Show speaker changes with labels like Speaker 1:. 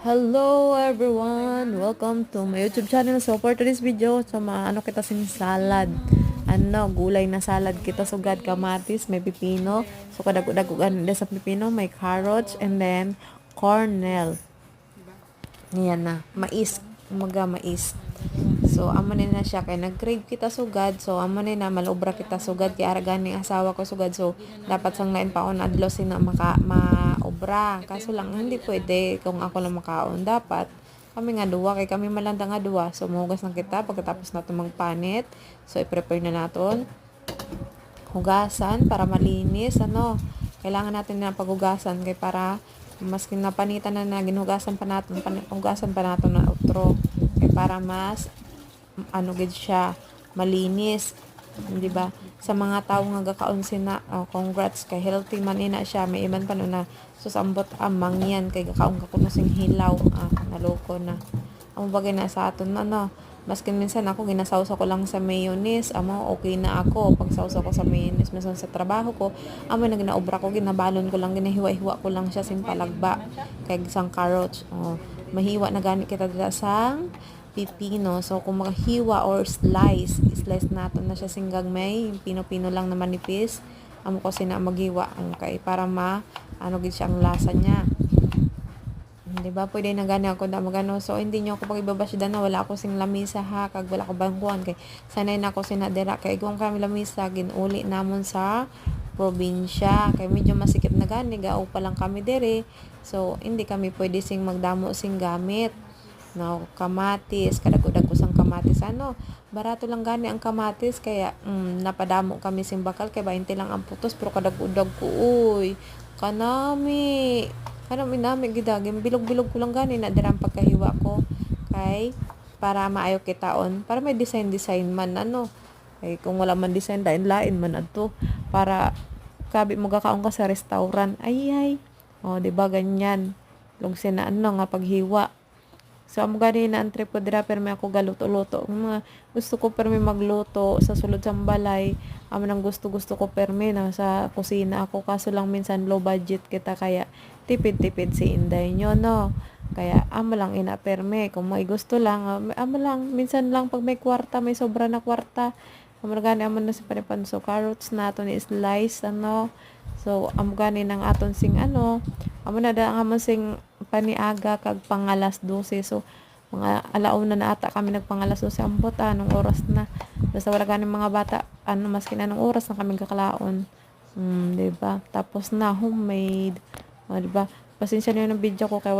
Speaker 1: Hello everyone! Welcome to my YouTube channel. So for today's video, maano kita sing salad. Gulay na salad kita sugad kamatis, may pipino. So kadag-dagugan sa pipino, may carrots and then cornel. Yan na, mais, mais. So amo na siya kay nag-crave kita sugad. So amo na malobra kita sugad kay ara gani asawa ko sugad. So dapat sang lain paon adlaw sina maobra. Kaso lang hindi pwede kung ako lang makaon. Dapat kami nga duwa kay kami malanda nga duwa. So muhugas lang kita pagkatapos nato magpanit. So i-prepare na naton hugasan para malinis kailangan natin na paghugasan kay para maski napanitan na ginugasan pa natin hugasan pa natin na outro kay para mas gid siya malinis, di ba? Sa mga tao nga gakaon sina congrats kay healthy man ina siya, may iman pa na susambot amang yan kay gakaon ka kuno sing hilaw, naloko na amo bagay na sa aton maskin minsan ako ginasawsa ko lang sa mayonnaise amo okay na ako pag sawsa ko sa mayonnaise minsan sa trabaho ko amo na ginaobra ko ginabalon ko lang ginahiwa-hiwa ko lang siya sin palagba kay sang carrots mahiwa na gani kita dira sang pipino. So kung makahiwa or slice nato na siya singgang may pino-pino lang na manipis amo ko sina maghiwa kay para gid siya ang lasa niya. Di ba? Pwede na gani ako na magano. So hindi niyo ako pagibabasdan na wala ako sing lamisa ha kag wala ko bangkuan kay sanay na ako sina dira kay kung kami lamisa ginuli namon sa probinsya kay medyo masikip na gani gao pa lang kami dire. So hindi kami pwede sing magdamo sing gamit. Kamatis, kadag-dag ko sang kamatis barato lang gani ang kamatis kaya napadamo kami sing bakal kay 20 lang ang putos pero kadag-dag ko kanami nami gidagim bilog-bilog ko lang gani na dirang pagkahiwa ko kay para maayo kitaon para may design man kay kung wala man design lain man adto para kabi mo gakaon ka sa restaurant ay di ba ganyan lug sina nga paghiwa. So, amo gani na ang trip ko dira pero may ako galuto-luto. Mga gusto ko pero may magluto sa sulod sa balay. Amo nang gusto ko pero may na sa kusina ako. Kaso lang minsan low budget kita kaya tipid-tipid si Inday nyo, Kaya amo lang ina perme. Kung may gusto lang, amo lang. Minsan lang pag may kwarta, may sobra na kwarta. Amo gani amo na si panipan. So, carrots nato ni slice, So, amo gani ng aton sing amo na da ang amon sing paniaga kag pangalas 12. So mga alauna na ata kami nagpangalas 12 ambot anong oras na basta wala ganing mga bata maskin anong oras na kami kakalaon di ba tapos na homemade di ba pasensya na yung video ko kay